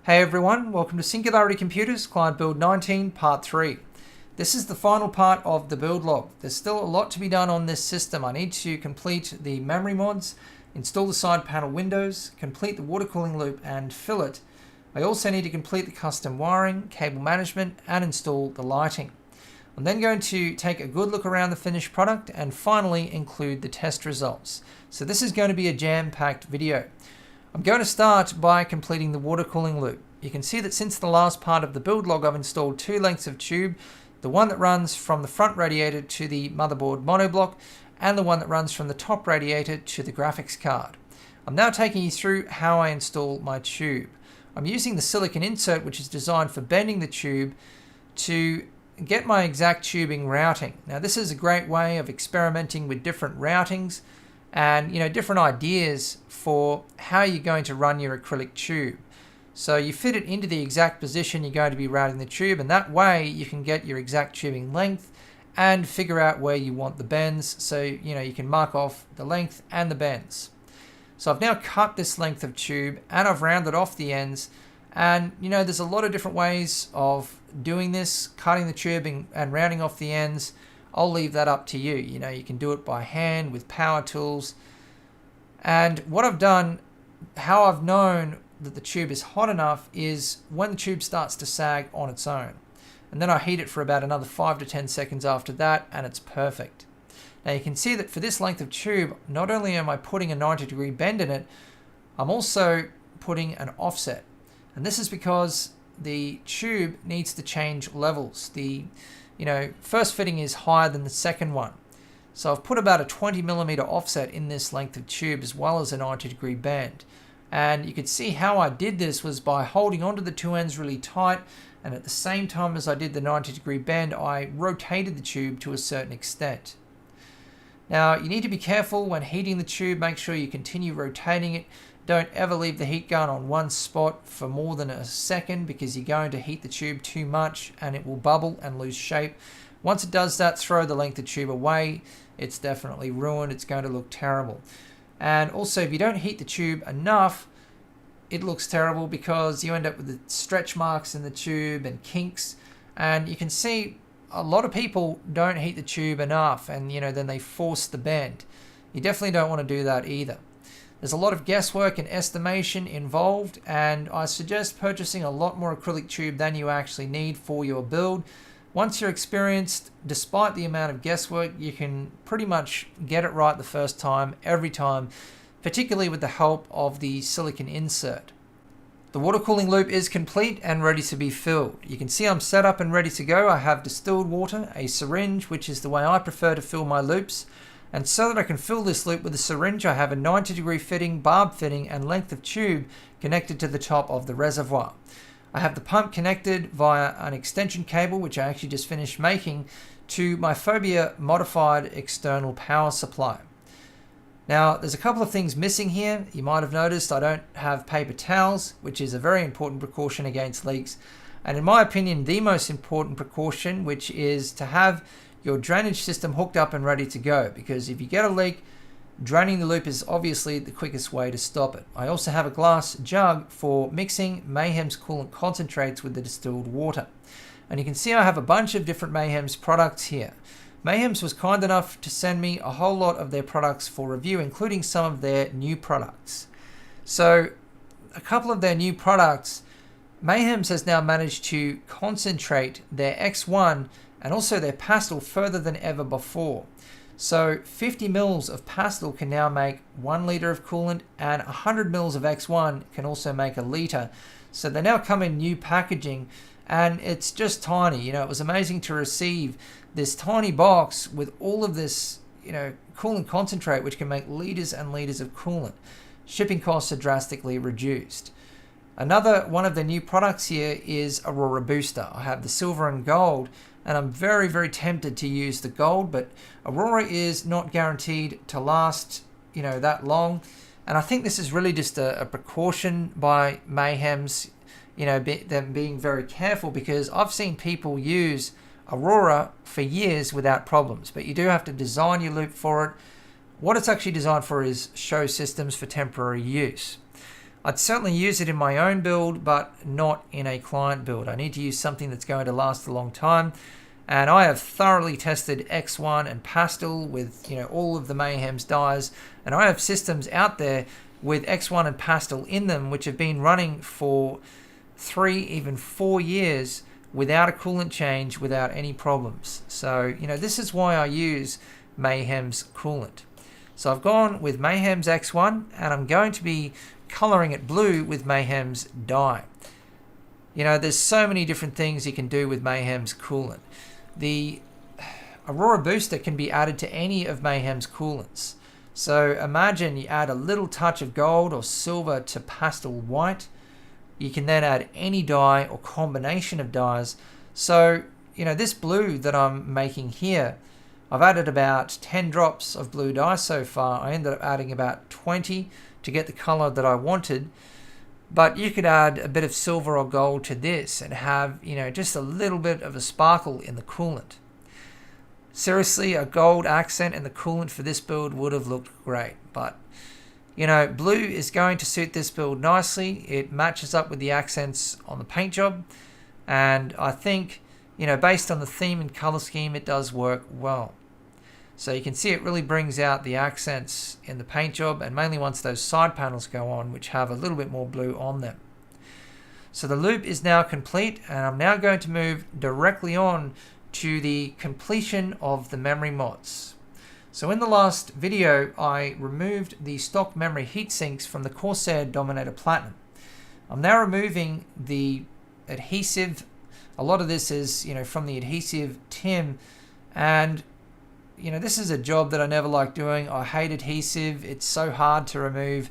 Hey everyone, welcome to Singularity Computers, Client Build 19, Part 3. This is the final part of the build log. There's still a lot to be done on this system. I need to complete the memory mods, install the side panel windows, complete the water cooling loop and fill it. I also need to complete the custom wiring, cable management and install the lighting. I'm then going to take a good look around the finished product and finally include the test results. So this is going to be a jam-packed video. I'm going to start by completing the water cooling loop. You can see that since the last part of the build log, I've installed two lengths of tube, the one that runs from the front radiator to the motherboard monoblock, and the one that runs from the top radiator to the graphics card. I'm now taking you through how I install my tube. I'm using the silicon insert, which is designed for bending the tube to get my exact tubing routing. Now this is a great way of experimenting with different routings and different ideas for how you're going to run your acrylic tube. So you fit it into the exact position you're going to be routing the tube, and that way you can get your exact tubing length and figure out where you want the bends, so you can mark off the length and the bends. So I've now cut this length of tube and I've rounded off the ends, and there's a lot of different ways of doing this, cutting the tube and rounding off the ends. I'll leave that up to you. You can do it by hand with power tools. And what I've done, how I've known that the tube is hot enough, is when the tube starts to sag on its own. And then I heat it for about another 5 to 10 seconds after that, and it's perfect. Now you can see that for this length of tube, not only am I putting a 90-degree bend in it, I'm also putting an offset. And this is because the tube needs to change levels. The first fitting is higher than the second one. So I've put about a 20mm offset in this length of tube as well as a 90-degree bend. And you can see how I did this was by holding onto the two ends really tight, and at the same time as I did the 90-degree bend, I rotated the tube to a certain extent. Now you need to be careful when heating the tube. Make sure you continue rotating it. Don't ever leave the heat gun on one spot for more than a second, because you're going to heat the tube too much and it will bubble and lose shape. Once it does that, throw the length of tube away. It's definitely ruined. It's going to look terrible. And also, if you don't heat the tube enough, it looks terrible because you end up with the stretch marks in the tube and kinks. And you can see a lot of people don't heat the tube enough, and then they force the bend. You definitely don't want to do that either. There's a lot of guesswork and estimation involved, and I suggest purchasing a lot more acrylic tube than you actually need for your build. Once you're experienced, despite the amount of guesswork, you can pretty much get it right the first time, every time, particularly with the help of the silicon insert. The water cooling loop is complete and ready to be filled. You can see I'm set up and ready to go. I have distilled water, a syringe, which is the way I prefer to fill my loops. And so that I can fill this loop with a syringe, I have a 90-degree fitting, barb fitting and length of tube connected to the top of the reservoir. I have the pump connected via an extension cable, which I actually just finished making, to my Phobia modified external power supply. Now, there's a couple of things missing here. You might have noticed I don't have paper towels, which is a very important precaution against leaks. And in my opinion, the most important precaution, which is to have your drainage system hooked up and ready to go, because if you get a leak, draining the loop is obviously the quickest way to stop it. I also have a glass jug for mixing Mayhem's coolant concentrates with the distilled water. And you can see I have a bunch of different Mayhem's products here. Mayhem's was kind enough to send me a whole lot of their products for review, including some of their new products. So a couple of their new products, Mayhem's has now managed to concentrate their X1 and also their pastel further than ever before. So 50 mils of pastel can now make 1 liter of coolant, and 100 mils of X1 can also make a liter. So they now come in new packaging, and it's just tiny. It was amazing to receive this tiny box with all of this, coolant concentrate, which can make liters and liters of coolant. Shipping costs are drastically reduced. Another one of the new products here is Aurora Booster. I have the silver and gold, and I'm very, very tempted to use the gold, but Aurora is not guaranteed to last, that long. And I think this is really just a precaution by Mayhem's, them being very careful, because I've seen people use Aurora for years without problems, but you do have to design your loop for it. What it's actually designed for is show systems for temporary use. I'd certainly use it in my own build, but not in a client build. I need to use something that's going to last a long time. And I have thoroughly tested X1 and Pastel with all of the Mayhem's dies, and I have systems out there with X1 and Pastel in them which have been running for 3, even 4 years without a coolant change, without any problems. So this is why I use Mayhem's coolant. So I've gone with Mayhem's X1, and I'm going to be coloring it blue with Mayhem's dye. There's so many different things you can do with Mayhem's coolant. The Aurora Booster can be added to any of Mayhem's coolants. So imagine you add a little touch of gold or silver to pastel white. You can then add any dye or combination of dyes. So, this blue that I'm making here, I've added about 10 drops of blue dye so far. I ended up adding about 20 to get the color that I wanted. But you could add a bit of silver or gold to this and have, just a little bit of a sparkle in the coolant. Seriously, a gold accent in the coolant for this build would have looked great. But, blue is going to suit this build nicely. It matches up with the accents on the paint job. And I think, based on the theme and color scheme, it does work well. So you can see it really brings out the accents in the paint job, and mainly once those side panels go on, which have a little bit more blue on them. So the loop is now complete, and I'm now going to move directly on to the completion of the memory mods. So in the last video, I removed the stock memory heat sinks from the Corsair Dominator Platinum. I'm now removing the adhesive. A lot of this is, from the adhesive TIM, and this is a job that I never like doing. I hate adhesive. It's so hard to remove.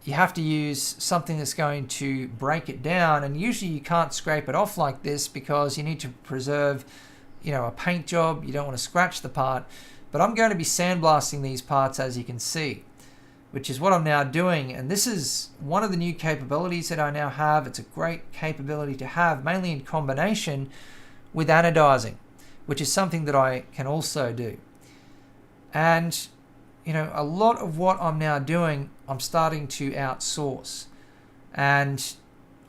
You have to use something that's going to break it down, and usually you can't scrape it off like this because you need to preserve, a paint job. You don't want to scratch the part. But I'm going to be sandblasting these parts, as you can see, which is what I'm now doing. And this is one of the new capabilities that I now have. It's a great capability to have, mainly in combination with anodizing, which is something that I can also do. And, a lot of what I'm now doing, I'm starting to outsource. And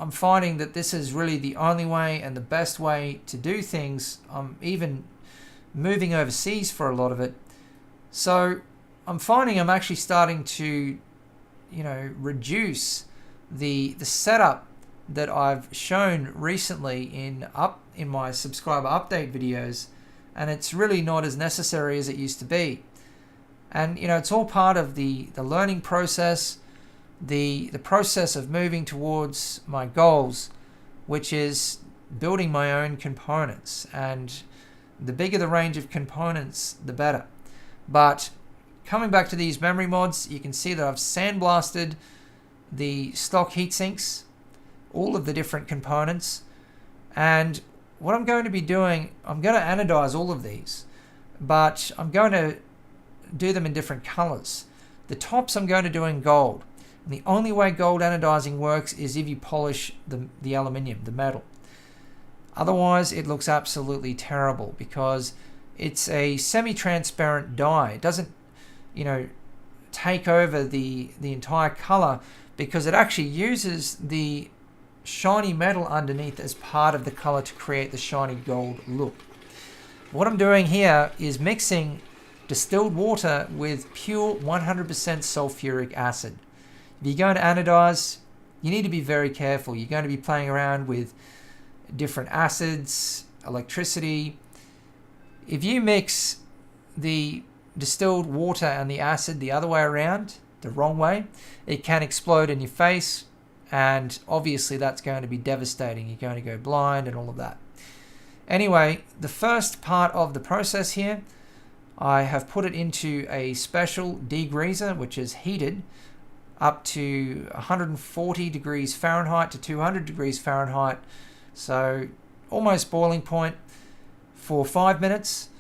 I'm finding that this is really the only way and the best way to do things. I'm even moving overseas for a lot of it. So I'm finding I'm actually starting to, reduce the setup that I've shown recently in my subscriber update videos, and it's really not as necessary as it used to be. And it's all part of the learning process, the process of moving towards my goals, which is building my own components. And the bigger the range of components, the better. But coming back to these memory mods, you can see that I've sandblasted the stock heat sinks, all of the different components. And what I'm going to be doing, I'm going to anodize all of these, but I'm going to do them in different colors. The tops I'm going to do in gold. And the only way gold anodizing works is if you polish the aluminium, the metal. Otherwise, it looks absolutely terrible because it's a semi-transparent dye. It doesn't, take over the entire color because it actually uses the shiny metal underneath as part of the color to create the shiny gold look. What I'm doing here is mixing distilled water with pure 100% sulfuric acid. If you're going to anodize, you need to be very careful. You're going to be playing around with different acids, electricity. If you mix the distilled water and the acid the other way around, the wrong way, it can explode in your face, and obviously that's going to be devastating. You're going to go blind and all of that. Anyway, the first part of the process here, I have put it into a special degreaser, which is heated up to 140 degrees Fahrenheit to 200 degrees Fahrenheit. So almost boiling point for 5 minutes.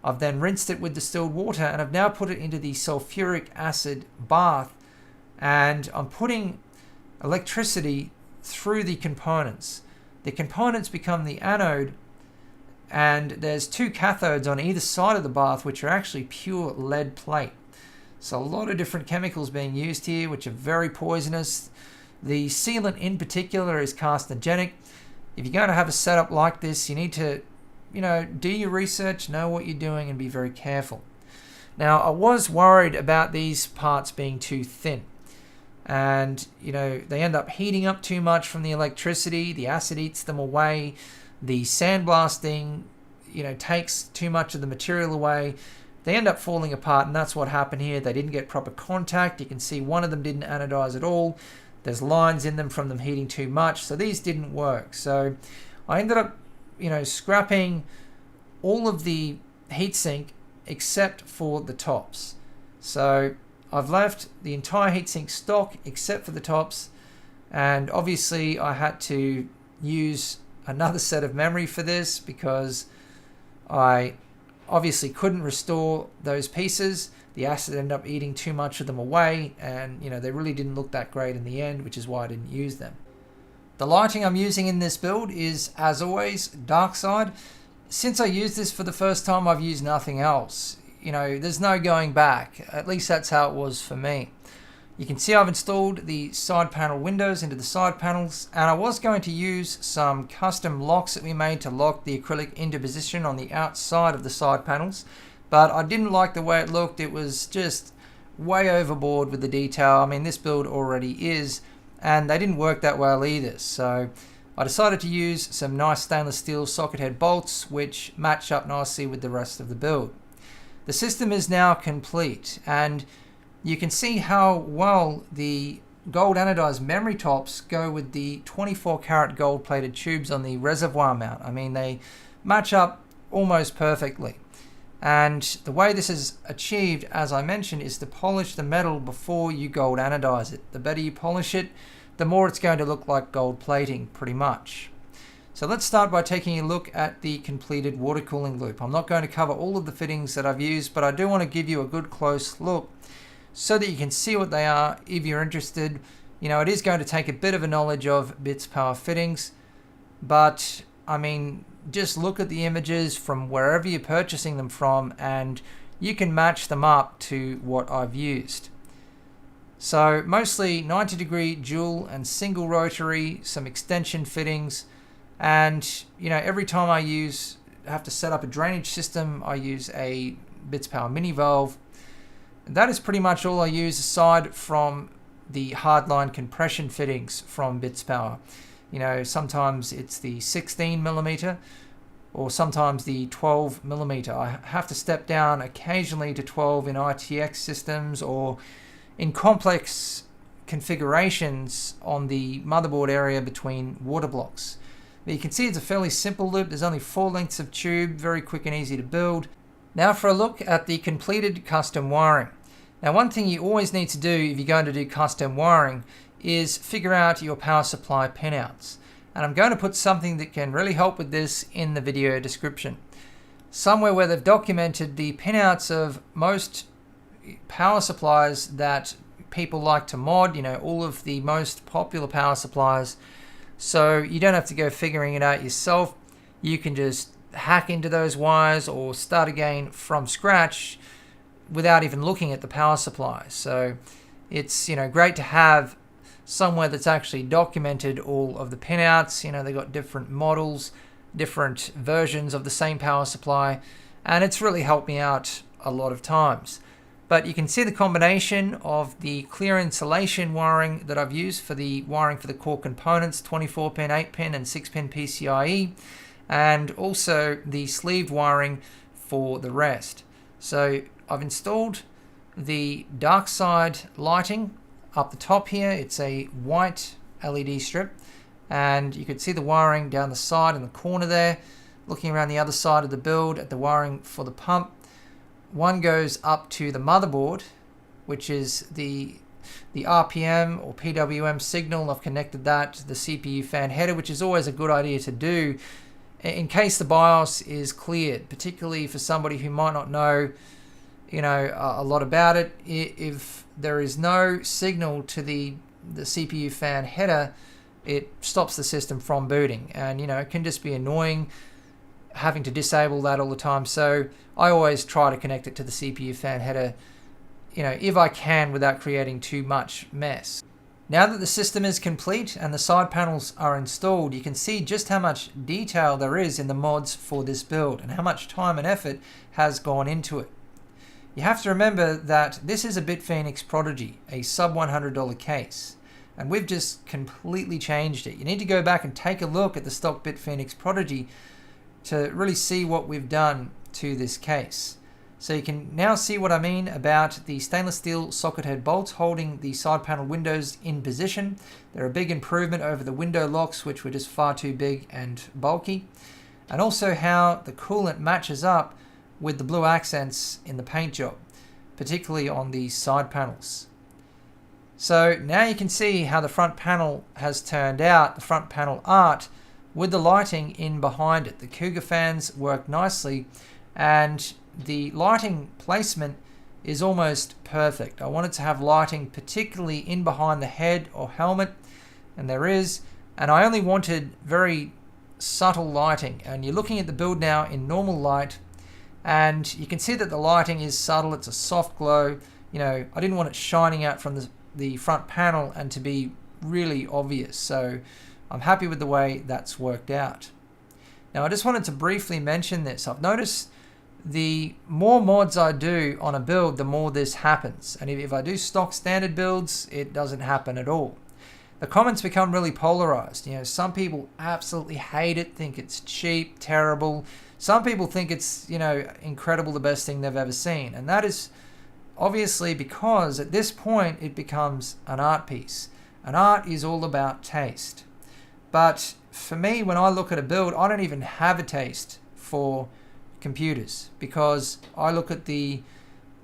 I've then rinsed it with distilled water, and I've now put it into the sulfuric acid bath, and I'm putting electricity through the components. The components become the anode, and there's 2 cathodes on either side of the bath, which are actually pure lead plate. So a lot of different chemicals being used here, which are very poisonous. The sealant in particular is carcinogenic. If you're going to have a setup like this, you need to, do your research, know what you're doing, and be very careful. Now, I was worried about these parts being too thin. And, they end up heating up too much from the electricity. The acid eats them away. The sandblasting, takes too much of the material away. They end up falling apart, and that's what happened here. They didn't get proper contact. You can see one of them didn't anodize at all. There's lines in them from them heating too much. So these didn't work. So I ended up, scrapping all of the heatsink except for the tops. So I've left the entire heatsink stock except for the tops, and obviously I had to use another set of memory for this because I obviously couldn't restore those pieces. The acid ended up eating too much of them away, and they really didn't look that great in the end, which is why I didn't use them. The lighting I'm using in this build is, as always, dark side. Since I used this for the first time, I've used nothing else. There's no going back. At least that's how it was for me. You can see I've installed the side panel windows into the side panels, and I was going to use some custom locks that we made to lock the acrylic into position on the outside of the side panels, but I didn't like the way it looked. It was just way overboard with the detail. I mean, this build already is, and they didn't work that well either. So I decided to use some nice stainless steel socket head bolts, which match up nicely with the rest of the build. The system is now complete, and you can see how well the gold anodized memory tops go with the 24 karat gold plated tubes on the reservoir mount. I mean, they match up almost perfectly. And the way this is achieved, as I mentioned, is to polish the metal before you gold anodize it. The better you polish it, the more it's going to look like gold plating, pretty much. So let's start by taking a look at the completed water cooling loop. I'm not going to cover all of the fittings that I've used, but I do want to give you a good close look so that you can see what they are if you're interested. It is going to take a bit of a knowledge of bits power fittings, but I mean, just look at the images from wherever you're purchasing them from, and you can match them up to what I've used. So mostly 90-degree dual and single rotary, some extension fittings, and every time I have to set up a drainage system, I use a bits power mini valve. And that is pretty much all I use aside from the hardline compression fittings from bits power. Sometimes it's the 16mm or sometimes the 12mm. I have to step down occasionally to 12 in ITX systems or in complex configurations on the motherboard area between water blocks. But you can see it's a fairly simple loop. There's only 4 lengths of tube, very quick and easy to build. Now for a look at the completed custom wiring. Now, one thing you always need to do if you're going to do custom wiring is figure out your power supply pinouts. And I'm going to put something that can really help with this in the video description. Somewhere where they've documented the pinouts of most power supplies that people like to mod, all of the most popular power supplies. So you don't have to go figuring it out yourself. You can just hack into those wires or start again from scratch without even looking at the power supply. So it's great to have somewhere that's actually documented all of the pinouts. They've got different models, different versions of the same power supply, and it's really helped me out a lot of times. But you can see the combination of the clear insulation wiring that I've used for the wiring for the core components, 24-pin, 8-pin, and 6-pin PCIe, and also the sleeved wiring for the rest. So I've installed the dark side lighting up the top here. It's a white LED strip, and you can see the wiring down the side in the corner there. Looking around the other side of the build at the wiring for the pump, one goes up to the motherboard, which is the RPM or PWM signal. I've connected that to the CPU fan header, which is always a good idea to do in case the BIOS is cleared, particularly for somebody who might not know a lot about it. If there is no signal to the CPU fan header, it stops the system from booting, and it can just be annoying having to disable that all the time. So I always try to connect it to the CPU fan header, if I can, without creating too much mess. Now that the system is complete and the side panels are installed, you can see just how much detail there is in the mods for this build and how much time and effort has gone into it. You have to remember that this is a BitPhoenix Prodigy, a sub $100 case, and we've just completely changed it. You need to go back and take a look at the stock BitPhoenix Prodigy to really see what we've done to this case. So you can now see what I mean about the stainless steel socket head bolts holding the side panel windows in position. They're a big improvement over the window locks, which were just far too big and bulky. And also how the coolant matches up with the blue accents in the paint job, particularly on the side panels. So now you can see how the front panel has turned out, the front panel art with the lighting in behind it. The Cougar fans work nicely, and the lighting placement is almost perfect. I wanted to have lighting particularly in behind the head or helmet, and there is, and I only wanted very subtle lighting. And you're looking at the build now in normal light, and you can see that the lighting is subtle. It's a soft glow. You know, I didn't want it shining out from the front panel and to be really obvious. So I'm happy with the way that's worked out. Now I just wanted to briefly mention this. I've noticed the more mods I do on a build, the more this happens. And if I do stock standard builds, it doesn't happen at all. The comments become really polarized. You know, some people absolutely hate it, think it's cheap, terrible. Some people think it's, you know, incredible, the best thing they've ever seen. And that is obviously because at this point it becomes an art piece. An art is all about taste. But for me, when I look at a build, I don't even have a taste for computers, because I look at the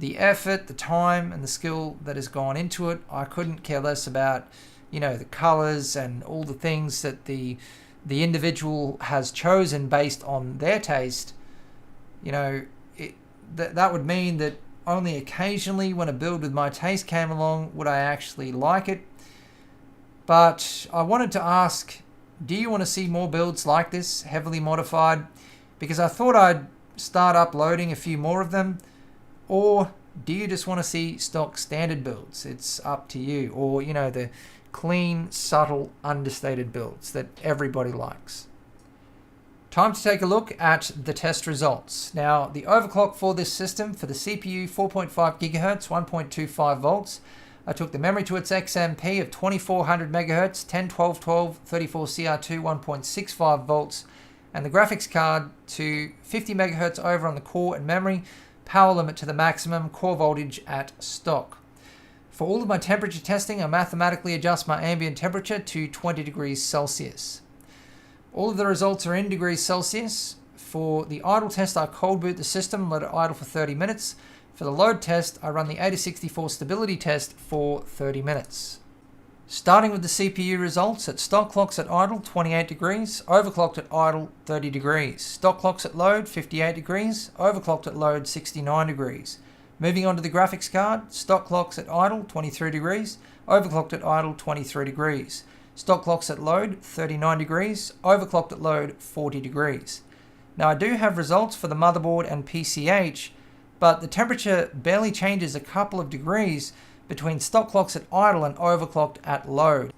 effort, the time, and the skill that has gone into it. I couldn't care less about, you know, the colors and all the things that the individual has chosen based on their taste. You know, that would mean that only occasionally when a build with my taste came along would I actually like it. But I wanted to ask, do you want to see more builds like this, heavily modified? Because I thought I'd start uploading a few more of them. Or do you just want to see stock standard builds? It's up to you. Or, you know, the clean, subtle, understated builds that everybody likes. Time to take a look at the test results. Now, the overclock for this system, for the CPU, 4.5 gigahertz, 1.25 volts. I took the memory to its XMP of 2400 megahertz, 10, 12, 12, 34 CR2, 1.65 volts. And the graphics card to 50 megahertz over on the core and memory, power limit to the maximum, core voltage at stock. For all of my temperature testing, I mathematically adjust my ambient temperature to 20 degrees Celsius. All of the results are in degrees Celsius. For the idle test, I cold boot the system and let it idle for 30 minutes. For the load test, I run the 8064 stability test for 30 minutes. Starting with the CPU results, at stock clocks at idle 28 degrees, overclocked at idle 30 degrees. Stock clocks at load 58 degrees, overclocked at load 69 degrees. Moving on to the graphics card, stock clocks at idle 23 degrees, overclocked at idle 23 degrees. Stock clocks at load 39 degrees, overclocked at load 40 degrees. Now I do have results for the motherboard and PCH, but the temperature barely changes a couple of degrees between stock clocks at idle and overclocked at load.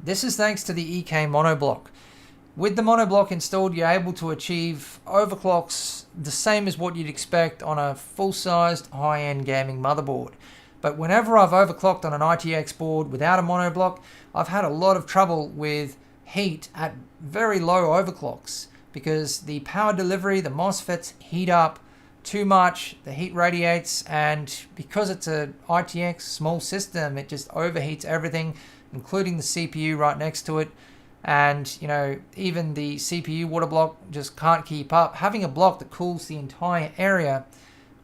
This is thanks to the EK monoblock. With the monoblock installed, you're able to achieve overclocks the same as what you'd expect on a full-sized high-end gaming motherboard. But whenever I've overclocked on an ITX board without a monoblock, I've had a lot of trouble with heat at very low overclocks because the power delivery, the MOSFETs heat up too much, the heat radiates, and because it's a ITX small system, it just overheats everything, including the CPU right next to it. And, you know, even the CPU water block just can't keep up. Having a block that cools the entire area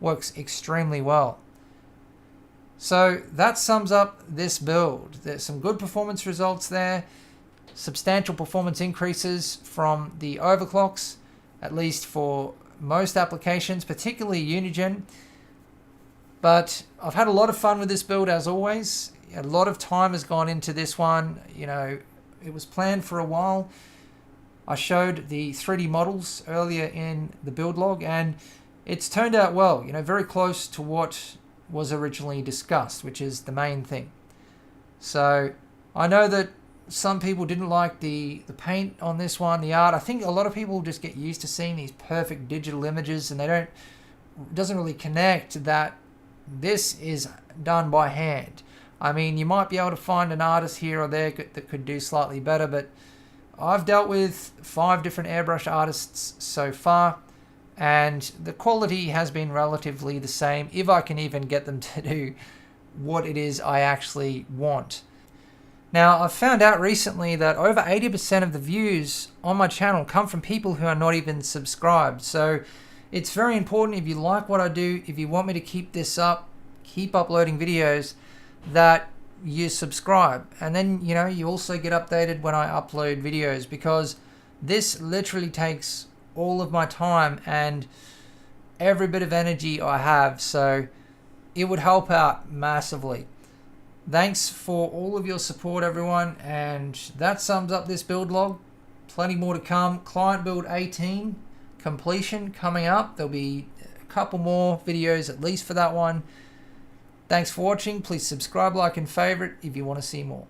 works extremely well. So that sums up this build. There's some good performance results there, substantial performance increases from the overclocks, at least for most applications, particularly Unigen. But I've had a lot of fun with this build as always. A lot of time has gone into this one. You know, it was planned for a while. I showed the 3D models earlier in the build log and it's turned out well, you know, very close to what was originally discussed, which is the main thing. So I know that some people didn't like the paint on this one, the art. I think a lot of people just get used to seeing these perfect digital images, and it doesn't really connect that this is done by hand. I mean, you might be able to find an artist here or there that could do slightly better, but I've dealt with 5 different airbrush artists so far, and the quality has been relatively the same, if I can even get them to do what it is I actually want. Now, I've found out recently that over 80% of the views on my channel come from people who are not even subscribed. So it's very important, if you like what I do, if you want me to keep this up, keep uploading videos, that you subscribe. And then, you know, you also get updated when I upload videos, because this literally takes all of my time and every bit of energy I have. So it would help out massively. Thanks for all of your support, everyone, and that sums up this build log. Plenty more to come. Client build 18 completion coming up. There'll be a couple more videos at least for that one. Thanks for watching. Please subscribe, like, and favorite if you want to see more.